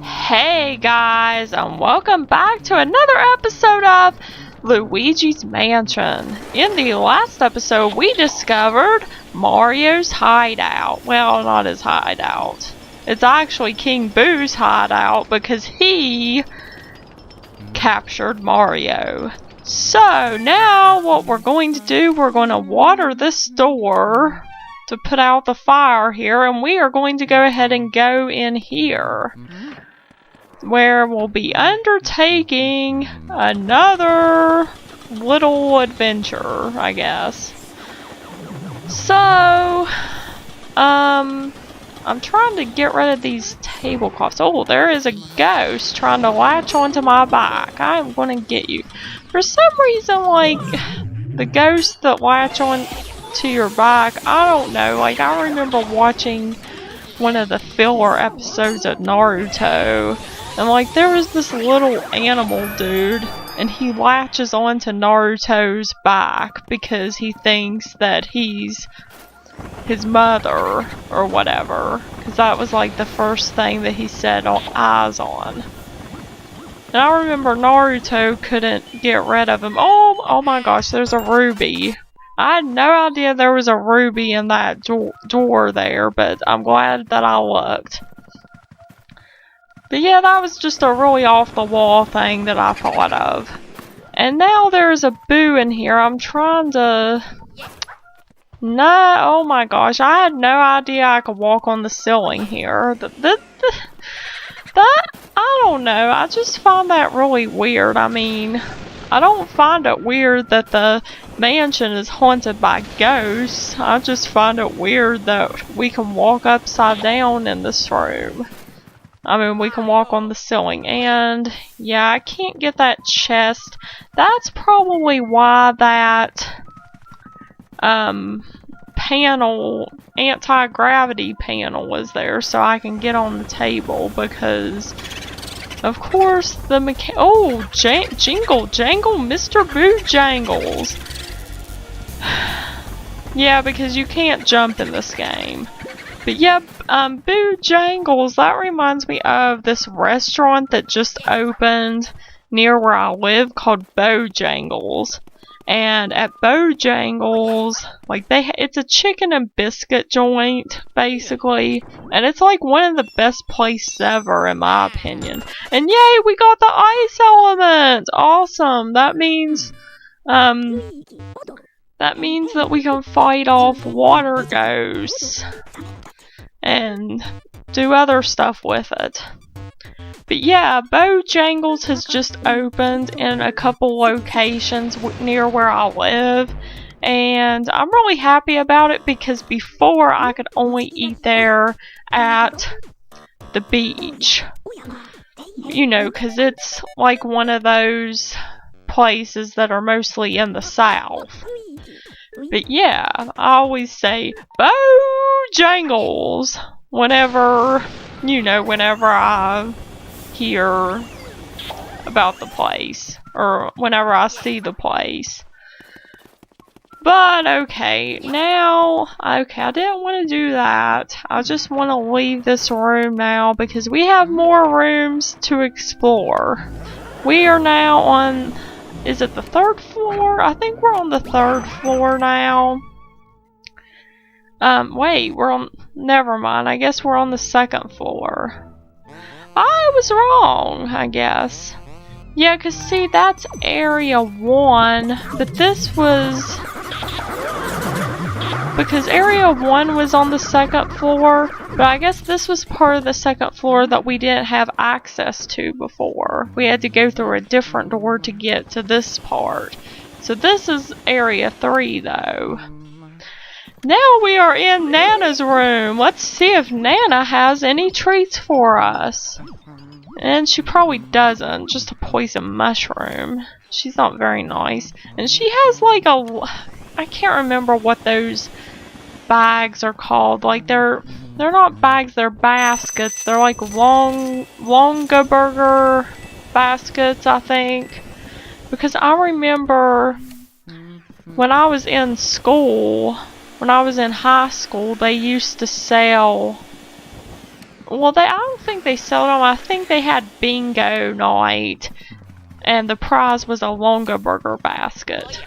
Hey guys, and welcome back to another episode of Luigi's Mansion. In the last episode, we discovered Mario's hideout. Well, not his hideout. It's actually King Boo's hideout because he captured Mario. So now what we're going to do, we're going to water this door to put out the fire here, and we are going to go ahead and go in here, where we'll be undertaking another little adventure, I guess. So, I'm trying to get rid of these tablecloths. Oh, there is a ghost trying to latch onto my back. I'm gonna get you. For some reason, like, the ghosts that latch on to your back, I don't know, like, I remember watching one of the filler episodes of Naruto, and like there was this little animal dude, and he latches onto Naruto's back because he thinks that he's his mother or whatever, because that was like the first thing that he set eyes on. And I remember Naruto couldn't get rid of him. Oh my gosh, there's a ruby. I had no idea there was a ruby in that door there, but I'm glad that I looked. But yeah, that was just a really off-the-wall thing that I thought of. And now there's a Boo in here. I'm trying to... No, oh my gosh, I had no idea I could walk on the ceiling here. That, I don't know, I just find that really weird. I mean, I don't find it weird that the mansion is haunted by ghosts. I just find it weird that we can walk upside down in this room. I mean, we can walk on the ceiling, and yeah, I can't get that chest. That's probably why that panel, anti-gravity panel was there, so I can get on the table, because of course the Jingle Jangle, Mr. Boo Jangles. Yeah, because you can't jump in this game. But yeah, Boo Jangles, that reminds me of this restaurant that just opened near where I live called Bojangles. And at Bojangles, like it's a chicken and biscuit joint, basically. And it's like one of the best places ever, in my opinion. And yay, we got the ice element! Awesome! That means that we can fight off water ghosts and do other stuff with it. But yeah, Bojangles has just opened in a couple locations near where I live, and I'm really happy about it because before I could only eat there at the beach. You know, because it's like one of those places that are mostly in the south. But yeah, I always say Bojangles whenever I hear about the place, or whenever I see the place. But okay, I didn't want to do that. I just want to leave this room now because we have more rooms to explore. We are now on, is it the 3rd floor? I think we're on the 3rd floor now. Wait, never mind, I guess we're on the 2nd floor. I was wrong, I guess. Yeah, cause see, that's area 1, but this was... Because area 1 was on the 2nd floor, but I guess this was part of the 2nd floor that we didn't have access to before. We had to go through a different door to get to this part. So this is area 3, though. Now we are in Nana's room. Let's see if Nana has any treats for us. And she probably doesn't. Just a poison mushroom. She's not very nice. And she has like I can't remember what those bags are called. Like they're not bags, they're baskets. They're like longa burger baskets, I think. Because I remember when I was in school, when I was in high school, they used to sell Well, I don't think they sold them. I think they had bingo night, and the prize was a Longa Burger basket.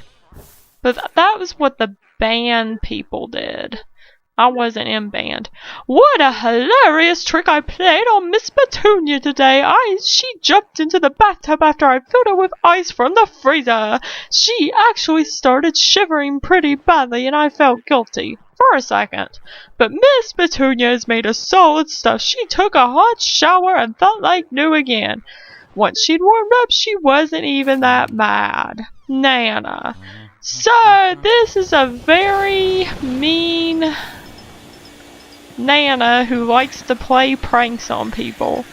But that was what the band people did. I wasn't in band. What a hilarious trick I played on Miss Petunia today. She jumped into the bathtub after I filled it with ice from the freezer. She actually started shivering pretty badly and I felt guilty for a second. But Miss Petunia is made of solid stuff. She took a hot shower and felt like new again. Once she'd warmed up, she wasn't even that mad. Nana. So, this is a very mean Nana who likes to play pranks on people.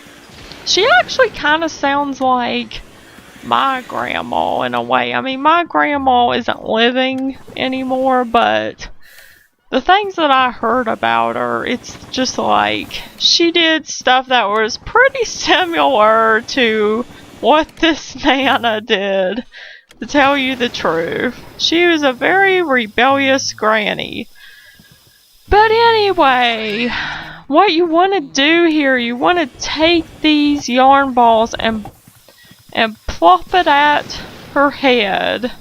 She actually kind of sounds like my grandma in a way. I mean, my grandma isn't living anymore, but the things that I heard about her, it's just like she did stuff that was pretty similar to what this Nana did, to tell you the truth. She was a very rebellious granny. But anyway, what you want to do here, you want to take these yarn balls and plop it at her head,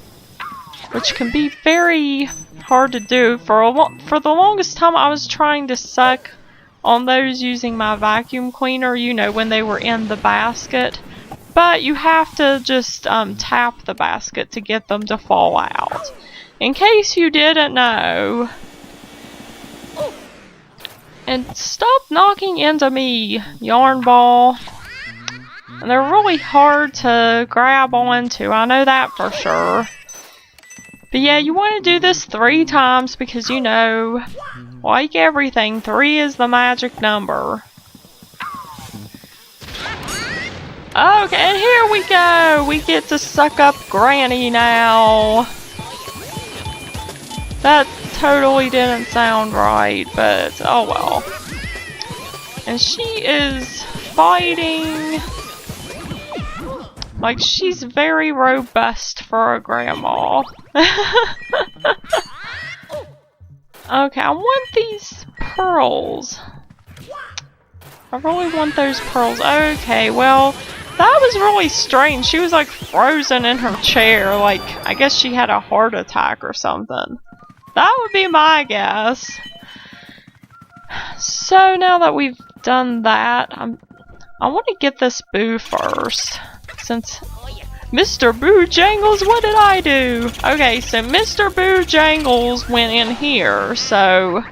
which can be very hard to do. For the longest time, I was trying to suck on those using my vacuum cleaner, you know, when they were in the basket. But you have to just tap the basket to get them to fall out. In case you didn't know. And stop knocking into me, yarn ball. And they're really hard to grab onto, I know that for sure. But yeah, you want to do this 3 times because, you know, like everything, 3 is the magic number. Okay, and here we go! We get to suck up Granny now. That totally didn't sound right, but oh well. And she is fighting like she's very robust for a grandma. Okay, I want these pearls. I really want those pearls. Okay, well, that was really strange. She was like frozen in her chair, like I guess she had a heart attack or something. That would be my guess. So now that we've done that, I want to get this Boo first. Since Mr. Bojangles, what did I do? Okay, so Mr. Bojangles went in here, so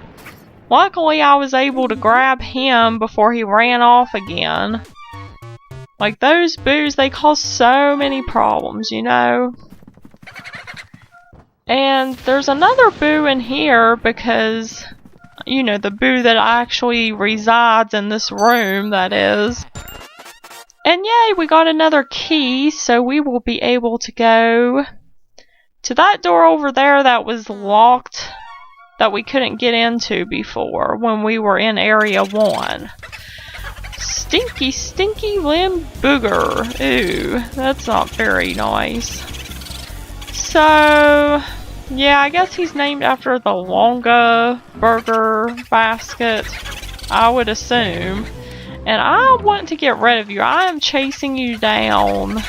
luckily I was able to grab him before he ran off again. Like those Boos, they cause so many problems, you know? And there's another Boo in here because, you know, the Boo that actually resides in this room, that is. And yay, we got another key, so we will be able to go to that door over there that was locked, that we couldn't get into before when we were in Area 1. Stinky, stinky limb booger. Ooh, that's not very nice. So, yeah, I guess he's named after the Longa Burger basket, I would assume. And I want to get rid of you. I am chasing you down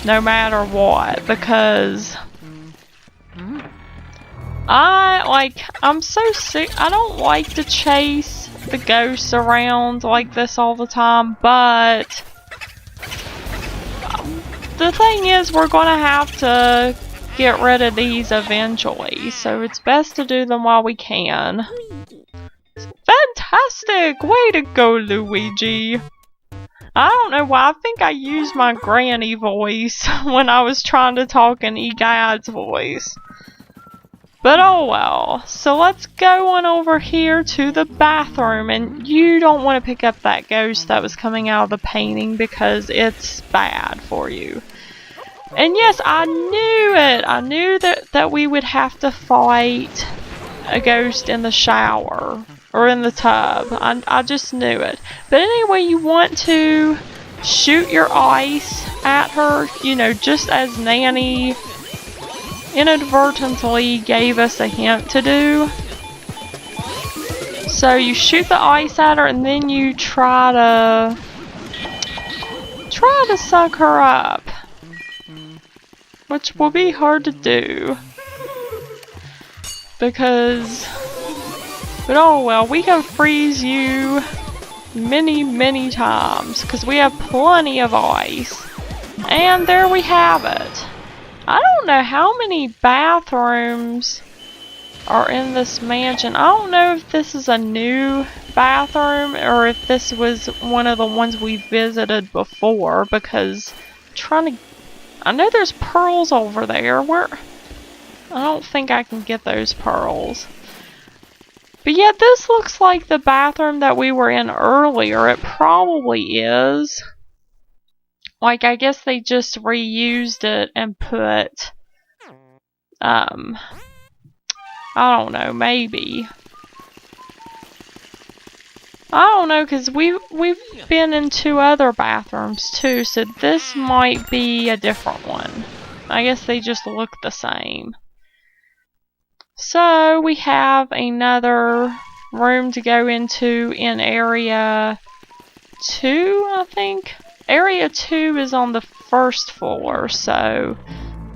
no matter what, because I'm so sick. I don't like to chase the ghosts around like this all the time, but the thing is, we're gonna have to get rid of these eventually, so it's best to do them while we can. Fantastic! Way to go, Luigi! I don't know why, I think I used my granny voice when I was trying to talk in Egad's voice. But oh well. So let's go on over here to the bathroom, and you don't want to pick up that ghost that was coming out of the painting because it's bad for you. And yes, I knew it! I knew that we would have to fight a ghost in the shower. Or in the tub. I just knew it. But anyway, you want to shoot your ice at her, you know, just as Nanny inadvertently gave us a hint to do. So you shoot the ice at her and then you try to suck her up, which will be hard to do because, but oh well, we can freeze you many times because we have plenty of ice. And there we have it. I don't know how many bathrooms are in this mansion. I don't know if this is a new bathroom or if this was one of the ones we visited before, because I know there's pearls over there. I don't think I can get those pearls. But yeah, this looks like the bathroom that we were in earlier. It probably is. Like, I guess they just reused it and put, I don't know, maybe. I don't know, because we've been in 2 other bathrooms too, so this might be a different one. I guess they just look the same. So, we have another room to go into in area 2, I think. Area 2 is on the 1st floor, so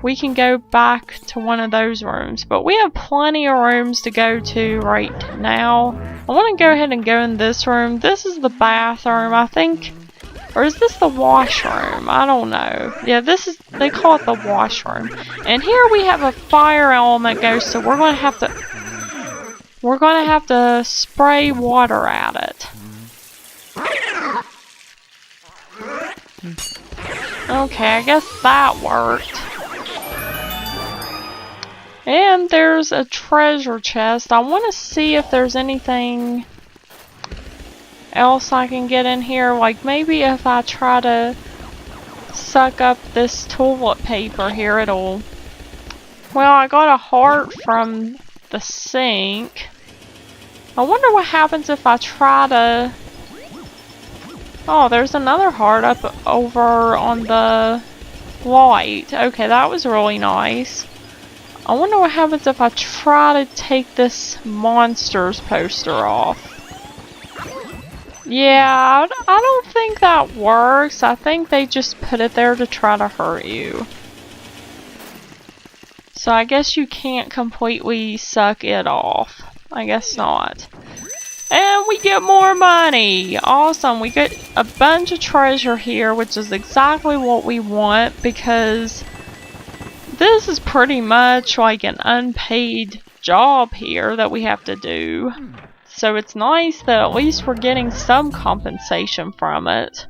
we can go back to one of those rooms. But we have plenty of rooms to go to right now. I want to go ahead and go in this room. This is the bathroom, I think. Or is this the washroom? I don't know. Yeah, they call it the washroom. And here we have a fire element ghost, so we're going to have to spray water at it. Okay, I guess that worked. And there's a treasure chest. I want to see if there's anything else I can get in here. Like maybe if I try to suck up this toilet paper here, it'll... Well, I got a heart from the sink. I wonder what happens if I try to... Oh, there's another heart up over on the light. Okay, that was really nice. I wonder what happens if I try to take this monsters poster off. Yeah, I don't think that works. I think they just put it there to try to hurt you. So I guess you can't completely suck it off. I guess not. And we get more money! Awesome, we get a bunch of treasure here, which is exactly what we want, because this is pretty much like an unpaid job here that we have to do. So it's nice that at least we're getting some compensation from it.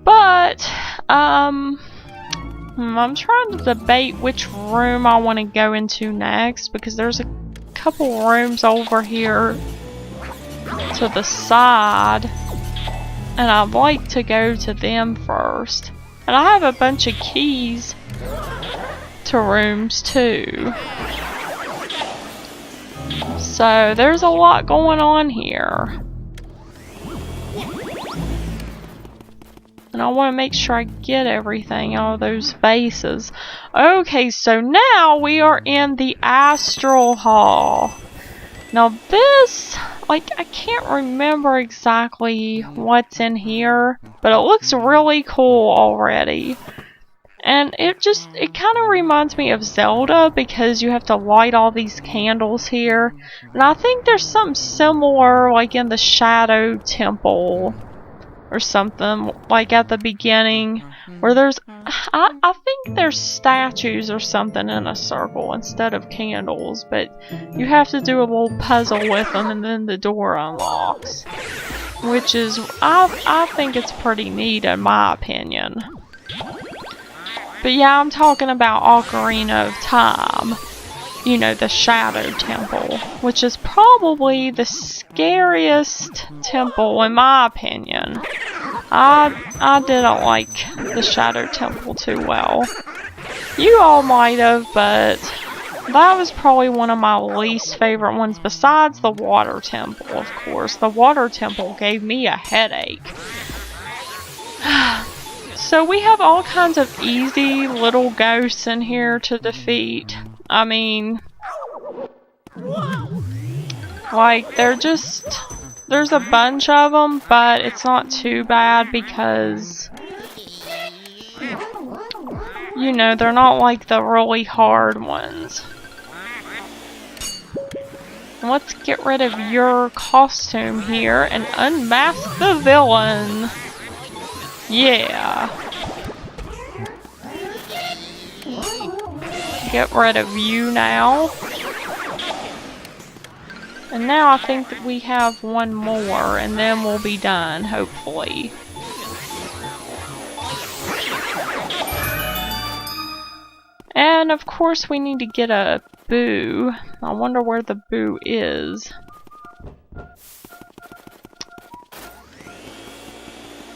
But, I'm trying to debate which room I want to go into next, because there's a couple rooms over here to the side, and I'd like to go to them first. And I have a bunch of keys to rooms too. So there's a lot going on here. And I want to make sure I get everything out of those vases. Okay, so now we are in the Astral Hall. Now this, like, I can't remember exactly what's in here, but it looks really cool already. And it kind of reminds me of Zelda, because you have to light all these candles here. And I think there's something similar, like in the Shadow Temple or something, like at the beginning, where there's, I think there's statues or something in a circle instead of candles, but you have to do a little puzzle with them and then the door unlocks. Which is, I think it's pretty neat in my opinion. But yeah, I'm talking about Ocarina of Time. You know, the Shadow Temple, which is probably the scariest temple in my opinion. I didn't like the Shadow Temple too well. You all might have, but that was probably one of my least favorite ones, besides the Water Temple, of course. The Water Temple gave me a headache. So we have all kinds of easy little ghosts in here to defeat. I mean, Like, there's a bunch of them, but it's not too bad because, you know, they're not like the really hard ones. Let's get rid of your costume here and unmask the villain. Yeah. Get rid of you now. And now I think that we have one more, and then we'll be done, hopefully. And of course we need to get a boo. I wonder where the boo is.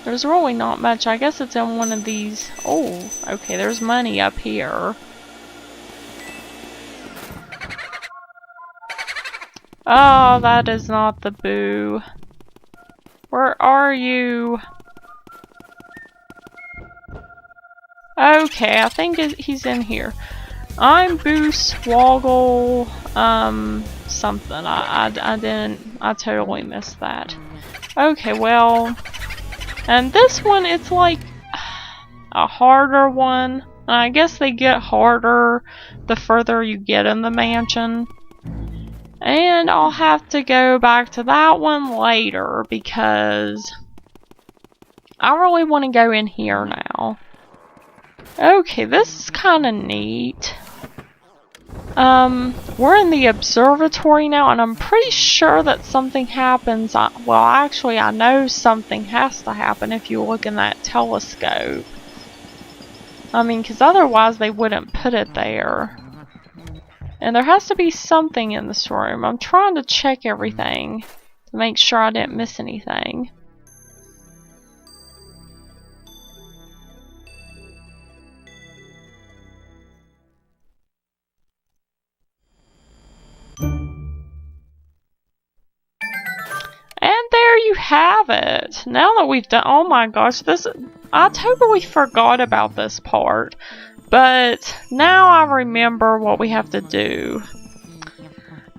There's really not much. I guess it's in one of these. Oh, okay, there's money up here. Oh, that is not the boo. Where are you? Okay, I think he's in here. I'm Boo Swoggle, something. I totally missed that. Okay, well, and this one, it's like a harder one. I guess they get harder the further you get in the mansion. And I'll have to go back to that one later because I really want to go in here now. Okay, this is kind of neat. We're in the observatory now, and I'm pretty sure that something happens. Well, actually, I know something has to happen if you look in that telescope. I mean, because otherwise they wouldn't put it there. And there has to be something in this room. I'm trying to check everything to make sure I didn't miss anything. And there you have it. Now that we've done, oh my gosh, I totally forgot about this part. But now I remember what we have to do.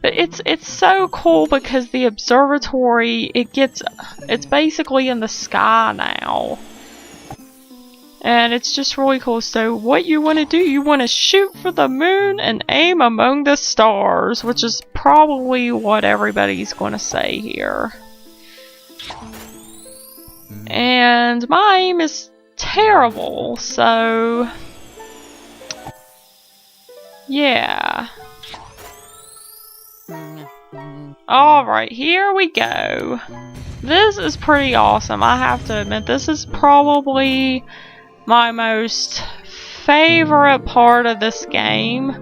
But it's so cool because the observatory, it's basically in the sky now. And it's just really cool. So what you want to do, you want to shoot for the moon and aim among the stars, which is probably what everybody's going to say here. And my aim is terrible, so yeah. Alright, here we go. This is pretty awesome. I have to admit, this is probably my most favorite part of this game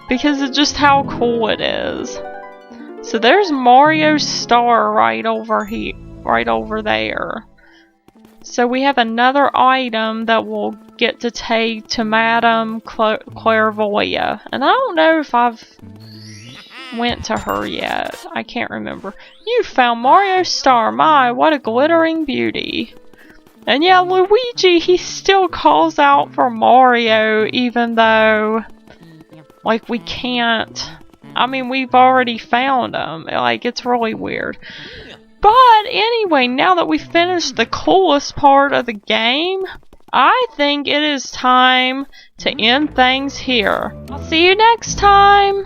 because of just how cool it is. So there's Mario's star right over here, right over there. So we have another item that we'll get to take to Madame Clairvoyant. And I don't know if I've went to her yet. I can't remember. You found Mario's star. My, what a glittering beauty. And yeah, Luigi, he still calls out for Mario even though, like, we can't. I mean, we've already found him. Like, it's really weird. But anyway, now that we've finished the coolest part of the game, I think it is time to end things here. I'll see you next time!